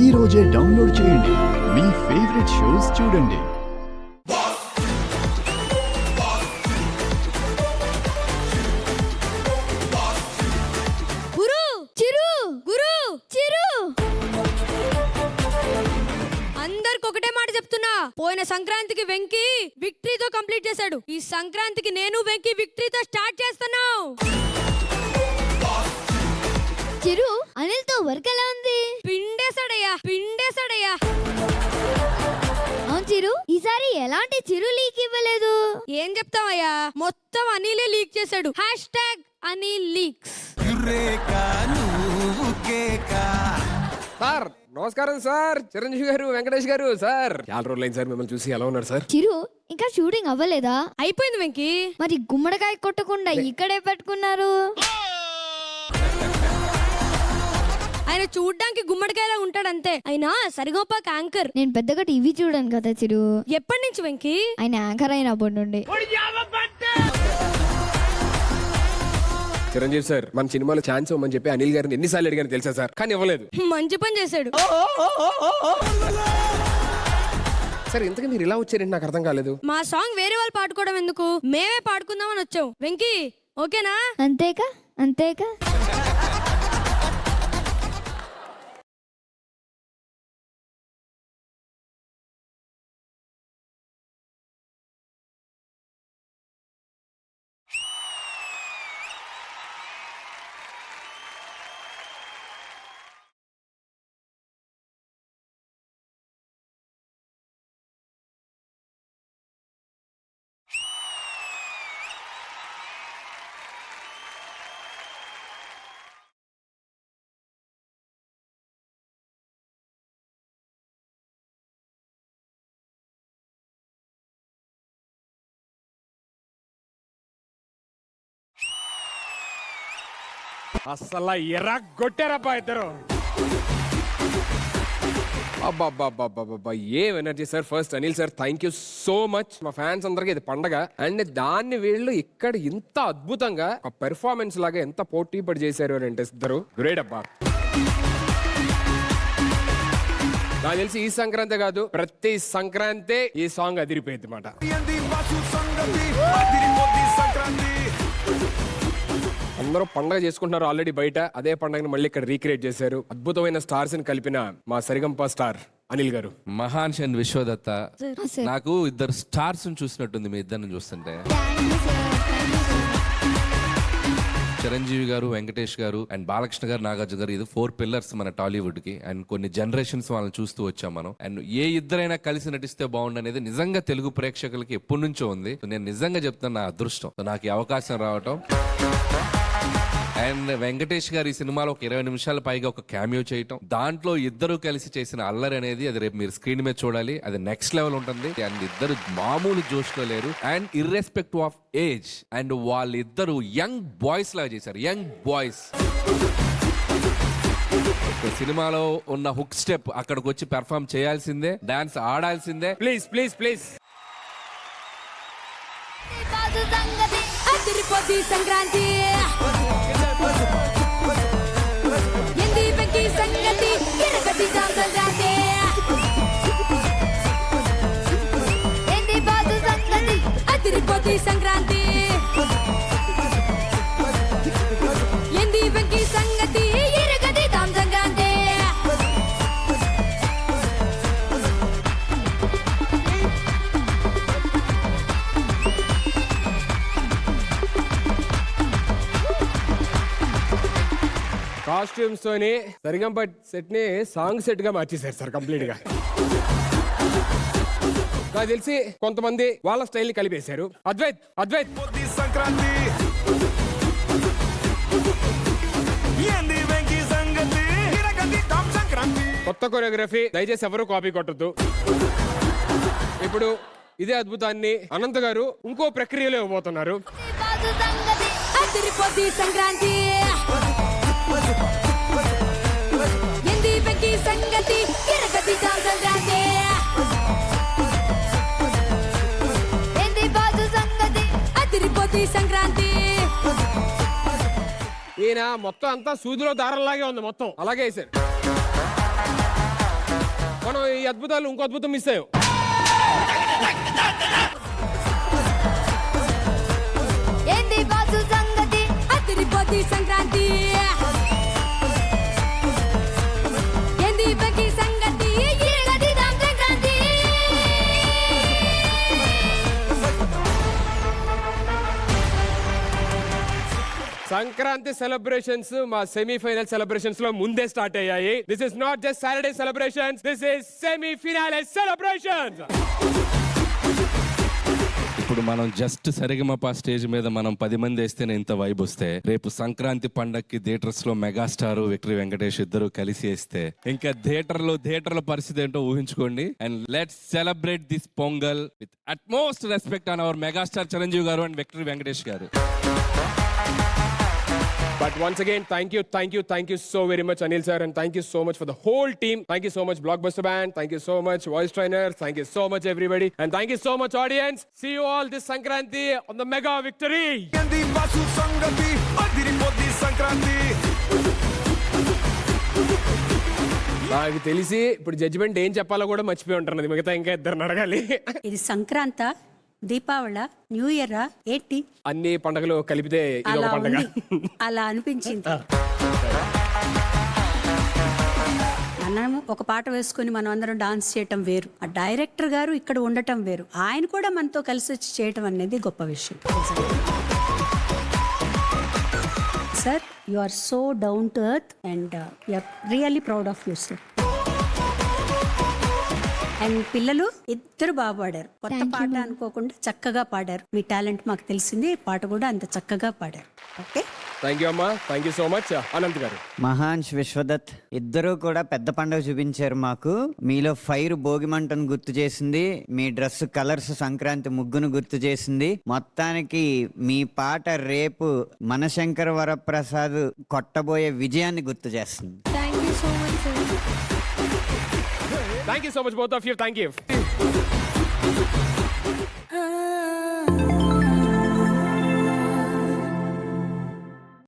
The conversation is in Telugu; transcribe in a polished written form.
ఈ రోజే డౌన్లోడ్ చేయండి. మీ ఫేవరెట్ షోస్ చూడండి. గురు చిరు గురు చిరు అందరికి ఒకటే మాట చెప్తున్నా, పోయిన సంక్రాంతికి వెంకీ విక్టరీతో కంప్లీట్ చేశాడు. ఈ సంక్రాంతికి నేను వెంకీ విక్టరీతో స్టార్ట్ చేస్తున్నావు. చిరు అనిల్ తో వర్క్ ఎలా ఉంది? పిండేశాడయ్యా. అవును చిరు, ఈసారి ఎలాంటి చిరు లీక్ ఇవ్వలేదు. ఏం చెప్తావయ్యా, మొత్తం అనిలే లీక్ చేశాడు. #అనిల్ లీక్స్. సార్ నమస్కారం సార్, చిరంజీవి గారు, వెంకటేష్ గారు. సార్ చాలా రోజులైంది సార్ మిమ్మల్ని చూసి. ఎలా ఉన్నారు సార్? చిరు ఇంకా షూటింగ్ అవ్వలేదా? అయిపోయింది వెంకీ. మరి గుమ్మడికాయ కొట్టకుండా ఇక్కడే పెట్టుకున్నారు. ఆయన చూడ్డానికి గుమ్మడికాయలా ఉంటాడంతే. అయినా సరిగొప్ప యాంకర్. నేను పెద్దగా టీవీ చూడను కదా చిరు. ఎప్పటి నుంచి వెంకీ? ఆయన యాంకర్ అయినప్పటి నుండి. చిరంజీవి సార్ మన సినిమాలో ఛాన్స్ ఇవ్వమని చెప్పి అనిల్ గారిని ఎన్నిసార్లు అడిగాను తెలుసా సార్, కానీ ఇవ్వలేదు. మంచి పని చేశాడు. సార్ ఇంతకీ మీరు ఇలా వచ్చారంటే నాకు అర్థం కాలేదు. మా సాంగ్ వేరే వాళ్ళు పాడుకోవడం ఎందుకు, మేమే పాడుకుందామని వచ్చాం. వెంకీ ఓకేనా? అంతేకా అసలు ఎర్రగొట్టారబ్బా ఇద్దరు. అబ్బాబ్బాబ్బాబ్బా ఏం energy sir. First Anil sir thank you so much. మా ఫ్యాన్స్ అందరికి ఇది పండగ. అండ్ దాన్ని వీళ్ళు ఇక్కడ ఇంత అద్భుతంగా ఒక పెర్ఫార్మెన్స్ లాగా ఎంత పోటీ పడి చేశారు అని అంటే ఇద్దరు గ్రేట్ అబ్బా. నాకు తెలిసి ఈ సంక్రాంతి కాదు, ప్రతి సంక్రాంతి ఈ సాంగ్ అదిరిపోయింది మాట. అందరూ పండగ చేసుకుంటున్నారు ఆల్రెడీ బయట. అదే పండగని మళ్ళీ ఇక్కడ రీక్రియేట్ చేశారు. అద్భుతమైన స్టార్స్ ని కలిపిన మా సరిగంప స్టార్ అనిల్ గారు. మహాన్ అండ్ విశ్వదత్త, నాకు ఇద్దరు స్టార్స్ చూసినట్టుంది మీ ఇద్దరిని చూస్తుంటే. చిరంజీవి గారు, వెంకటేష్ గారు అండ్ బాలకృష్ణ గారు, నాగార్జున గారు, ఇది 4 పిల్లర్స్ మన టాలీవుడ్ కి. అండ్ కొన్ని జనరేషన్స్ వాళ్ళని చూస్తూ వచ్చాం మనం. అండ్ ఏ ఇద్దరైనా కలిసి నటిస్తే బాగుండు అనేది నిజంగా తెలుగు ప్రేక్షకులకి ఎప్పటి నుంచో ఉంది. నేను నిజంగా చెప్తాను, నా అదృష్టం నాకు ఈ అవకాశం రావటం. అండ్ వెంకటేష్ గారు ఈ సినిమాలో ఒక 20 నిమిషాల పైగా ఒక క్యామియో చేయటం, దాంట్లో ఇద్దరు కలిసి చేసిన అల్లరి అనేది అది రేపు మీరు స్క్రీన్ మీద చూడాలి. అది నెక్స్ట్ లెవెల్ ఉంటుంది. అండ్ ఇద్దరు మామూలు జోష్లో లేరు. And irrespective of age and వాళ్ళిద్దరు యంగ్ బాయ్స్ లాగా చేశారు. యంగ్ బాయ్స్ సినిమాలో ఉన్న హుక్ స్టెప్ అక్కడికి వచ్చి పెర్ఫార్మ్ చేయాల్సిందే, డాన్స్ ఆడాల్సిందే. Please please please. సంక్రాంతి ఎంది వెంకీ సంగతి ఎరగటి సంక్రాంతి ఎంది బాదు సంగతి అదిరిపోతి సంక్రాంతి ఎంది వెంకీ సంగతి ఎరగటి సంక్రాంతి. కాస్ట్యూమ్స్ తోని సరిగంప సెట్ ని సాంగ్ సెట్ గా మార్చేశారు సార్ కంప్లీట్ గా. నాకు తెలిసి కొంతమంది వాళ్ళ స్టైల్ ని కలిపేశారు. అద్వైత్ సంక్రాంతి కొత్త కొరియోగ్రఫీ, దయచేసి ఎవరు కాపీ కొట్టద్దు. ఇప్పుడు ఇదే అద్భుతాన్ని అనంత్ గారు ఇంకో ప్రక్రియలో ఇవ్వబోతున్నారు. సంక్రాంతి ఎంది వెంకీ సంగతి ఎరగటి సంక్రాంతి ఎంది బాదు సంగతి అదిరిపోతి సంక్రాంతి. ఈయన మొత్తం అంతా సూదిలో దారంలాగే ఉంది, మొత్తం అలాగే వేశారు. అద్భుతాలు ఇంకో అద్భుతం మిస్ అయ్యాం. ఏంది బాసు సంగతి అదిరిపోతి సంక్రాంతి ఏంది బకి సంగతి ఇరగదిదాం సంక్రాంతి సంక్రాంతి సెలబ్రేషన్స్ మా సెమీఫైనల్ సెలబ్రేషన్స్ లో ముందే స్టార్ట్ అయ్యాయి. This is not just Saturday celebrations, this is semifinale celebrations. ఇప్పుడు మనం జస్ట్ సరిగమపా స్టేజ్ మీద మనం 10 మంది వేస్తేనే ఇంత వైబ్ వస్తే, రేపు సంక్రాంతి పండక్కి థియేటర్స్ లో మెగాస్టార్ విక్టరీ వెంకటేష్ ఇద్దరు కలిసి వేస్తే ఇంకా థియేటర్ల పరిస్థితి ఏంటో ఊహించుకోండి. And let's celebrate this pongal with utmost respect on hour megastar Chiranjeevi గారు అండ్ విక్టరీ వెంకటేష్ గారు. But once again, thank you so very much, Anil sir, and thank you so much for the whole team. Thank you so much, Blockbuster Band. Thank you so much, Voice Trainer. Thank you so much, everybody, and thank you so much, audience. See you all this Sankranti on the Mega Victory. ఏంది బాసు సంగతి అదిరిపోద్ది సంక్రాంతి. నాకు తెలిసి ఇప్పుడు జడ్జిమెంట్ ఏం చెప్పాలో కూడా మర్చిపోయి ఉంటున్నది. మిగతా ఇంకా ఇద్దరిని అడగాలి. ఇది సంక్రాంత, దీపావళ, న్యూ ఇయర్ ఏంటి అన్ని పండుగలు కలిపితే ఇది ఒక అలా పండుగ. ఉంది, అలా అనిపించింది. మనం ఒక పాట వేసుకొని మనం అందరం డాన్స్ చేయటం వేరు, ఆ డైరెక్టర్ గారు ఇక్కడ ఉండటం వేరు, ఆయన కూడా మనతో కలిసి వచ్చి చేయటం అనేది గొప్ప విషయం. Sir, you are so down to earth and you are really proud of you sir. And పిల్లలు ఇద్దరు బాగా పాడారు, కొత్త పాట అనుకోకుండా చక్కగా పాడారు. మీ టాలెంట్ మాకు తెలిసింది, పాట కూడా అంత చక్కగా పాడారు. ఓకే, థ్యాంక్ యూ అమ్మా, thank you so much. Anant గారు, మహాన్ష్, విశ్వదత్ ఇద్దరూ కూడా పెద్ద పండుగ చూపించారు మాకు. మీలో ఫైర్ భోగి మంటను గుర్తు చేసింది, మీ డ్రెస్ కలర్స్ సంక్రాంతి ముగ్గును గుర్తు చేసింది. మొత్తానికి మీ పాట రేపు మనశంకర వరప్రసాద్ కొట్టబోయే విజయాన్ని గుర్తు చేస్తుంది. Thank you so much sir. Thank you so much, both of you. Thank you.